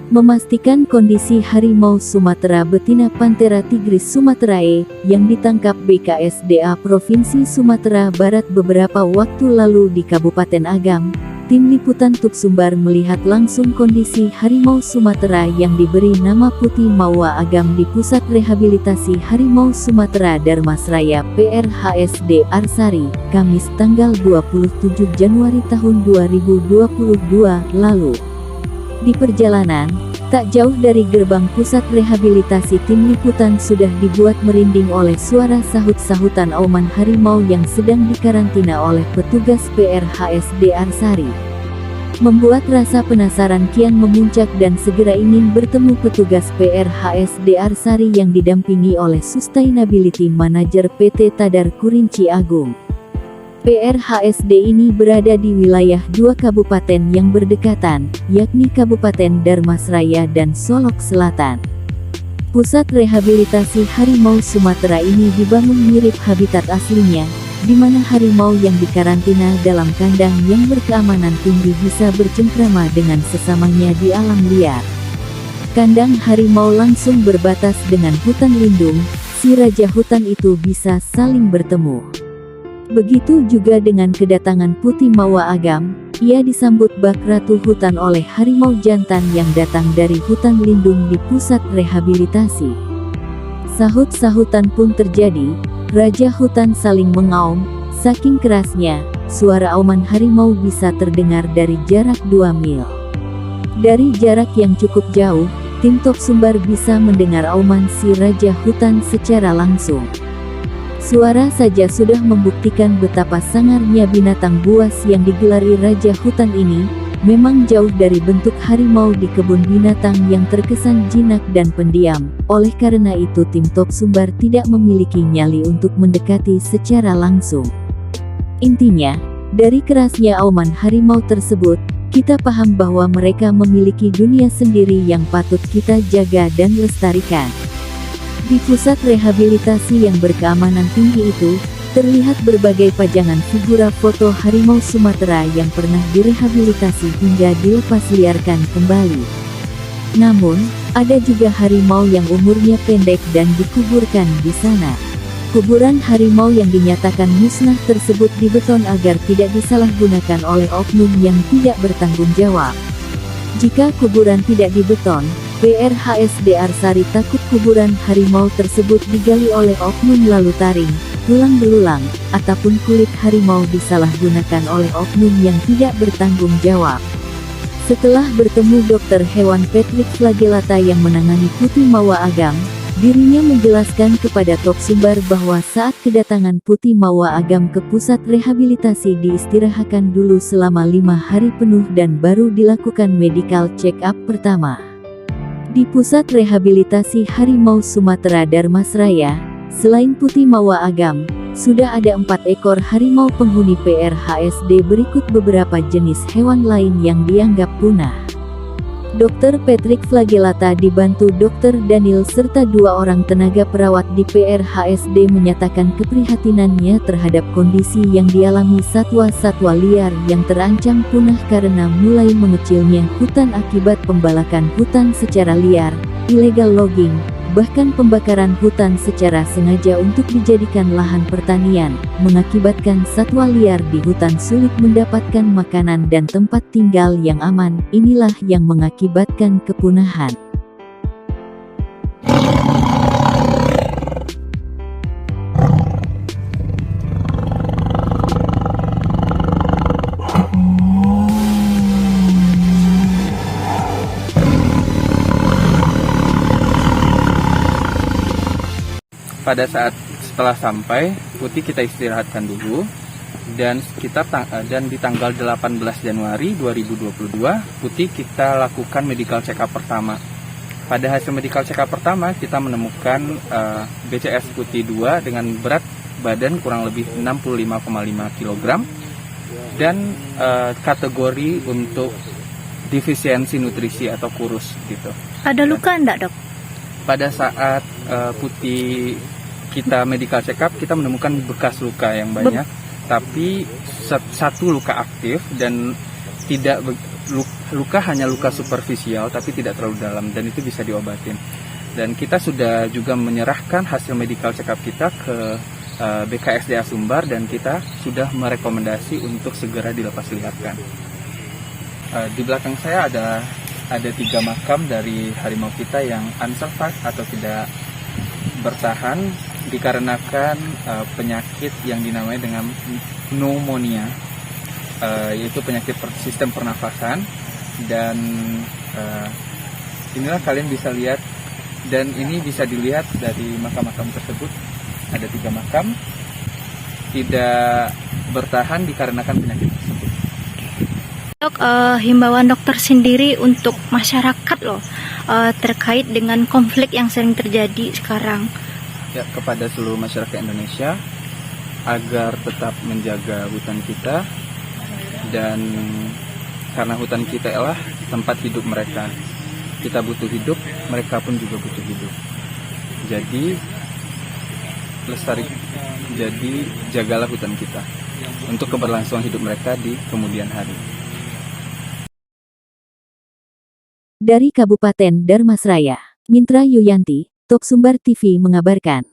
memastikan kondisi harimau Sumatera betina Panthera tigris sumaterae yang ditangkap BKSDA Provinsi Sumatera Barat beberapa waktu lalu di Kabupaten Agam. Tim Liputan Tuk Sumbar melihat langsung kondisi harimau Sumatera yang diberi nama Putih Mawa Agam di Pusat Rehabilitasi Harimau Sumatera Darmasraya PRHSD Arsari, Kamis tanggal 27 Januari tahun 2022 lalu. Di perjalanan, tak jauh dari gerbang pusat rehabilitasi, tim liputan sudah dibuat merinding oleh suara sahut-sahutan auman harimau yang sedang dikarantina oleh petugas PRHSD Arsari. Membuat rasa penasaran kian memuncak dan segera ingin bertemu petugas PRHSD Arsari yang didampingi oleh Sustainability Manager PT Tadar Kurinci Agung. PRHSD ini berada di wilayah dua kabupaten yang berdekatan, yakni Kabupaten Darmasraya dan Solok Selatan. Pusat rehabilitasi harimau Sumatera ini dibangun mirip habitat aslinya, di mana harimau yang dikarantina dalam kandang yang berkeamanan tinggi bisa bercengkrama dengan sesamanya di alam liar. Kandang harimau langsung berbatas dengan hutan lindung, si raja hutan itu bisa saling bertemu. Begitu juga dengan kedatangan Putih Mawa Agam, ia disambut bak ratu hutan oleh harimau jantan yang datang dari hutan lindung di pusat rehabilitasi. Sahut-sahutan pun terjadi, raja hutan saling mengaum, saking kerasnya, suara auman harimau bisa terdengar dari jarak 2 mil. Dari jarak yang cukup jauh, tim Tok Sumbar bisa mendengar auman si raja hutan secara langsung. Suara saja sudah membuktikan betapa sangarnya binatang buas yang digelari raja hutan ini, memang jauh dari bentuk harimau di kebun binatang yang terkesan jinak dan pendiam. Oleh karena itu tim Tok Sumbar tidak memiliki nyali untuk mendekati secara langsung. Intinya, dari kerasnya auman harimau tersebut, kita paham bahwa mereka memiliki dunia sendiri yang patut kita jaga dan lestarikan. Di pusat rehabilitasi yang berkeamanan tinggi itu, terlihat berbagai pajangan figura foto harimau Sumatera yang pernah direhabilitasi hingga dilepas liarkan kembali. Namun, ada juga harimau yang umurnya pendek dan dikuburkan di sana. Kuburan harimau yang dinyatakan musnah tersebut dibeton agar tidak disalahgunakan oleh oknum yang tidak bertanggung jawab. Jika kuburan tidak dibeton, PRHSD Arsari takut kuburan harimau tersebut digali oleh oknum lalu taring, tulang belulang, ataupun kulit harimau disalahgunakan oleh oknum yang tidak bertanggung jawab. Setelah bertemu dokter hewan Patrick Flagelata yang menangani Putih Mawa Agam, dirinya menjelaskan kepada Tok Sumbar bahwa saat kedatangan Putih Mawa Agam ke pusat rehabilitasi diistirahatkan dulu selama 5 hari penuh dan baru dilakukan medical check-up pertama. Di Pusat Rehabilitasi Harimau Sumatera Darmasraya, selain Putih Mawa Agam, sudah ada 4 ekor harimau penghuni PRHSD. Berikut beberapa jenis hewan lain yang dianggap punah. Dr. Patrick Flagelata dibantu Dr. Daniel serta 2 orang tenaga perawat di PRHSD menyatakan keprihatinannya terhadap kondisi yang dialami satwa-satwa liar yang terancam punah karena mulai mengecilnya hutan akibat pembalakan hutan secara liar, illegal logging, bahkan pembakaran hutan secara sengaja untuk dijadikan lahan pertanian, mengakibatkan satwa liar di hutan sulit mendapatkan makanan dan tempat tinggal yang aman. Inilah yang mengakibatkan kepunahan. Pada saat setelah sampai, Putih kita istirahatkan dulu, dan di tanggal 18 Januari 2022, Putih kita lakukan medical check up pertama. Pada hasil medical check up pertama, kita menemukan BCS Putih 2 dengan berat badan kurang lebih 65,5 kg dan kategori untuk defisiensi nutrisi atau kurus gitu. Ada luka enggak, Dok? Pada saat Putih kita medical check up, kita menemukan bekas luka yang banyak, tapi 1 luka aktif dan luka hanya luka superficial tapi tidak terlalu dalam, dan itu bisa diobatin. Dan kita sudah juga menyerahkan hasil medical check up kita ke BKSDA Sumbar, dan kita sudah merekomendasi untuk segera dilepas liarkan. Di belakang saya ada 3 makam dari harimau kita yang unsurvived atau tidak bertahan dikarenakan penyakit yang dinamai dengan pneumonia, yaitu penyakit sistem pernafasan. Dan inilah kalian bisa lihat, dan ini bisa dilihat dari makam-makam tersebut. Ada 3 makam tidak bertahan dikarenakan penyakit tersebut. Dok, himbauan dokter sendiri untuk masyarakat loh terkait dengan konflik yang sering terjadi sekarang. Ya, kepada seluruh masyarakat Indonesia agar tetap menjaga hutan kita, dan karena hutan kita adalah tempat hidup mereka. Kita butuh hidup, mereka pun juga butuh hidup. Jadi jagalah hutan kita untuk keberlangsungan hidup mereka di kemudian hari. Dari Kabupaten Darmasraya, Mintra Yuyanti, Top Sumbar TV mengabarkan.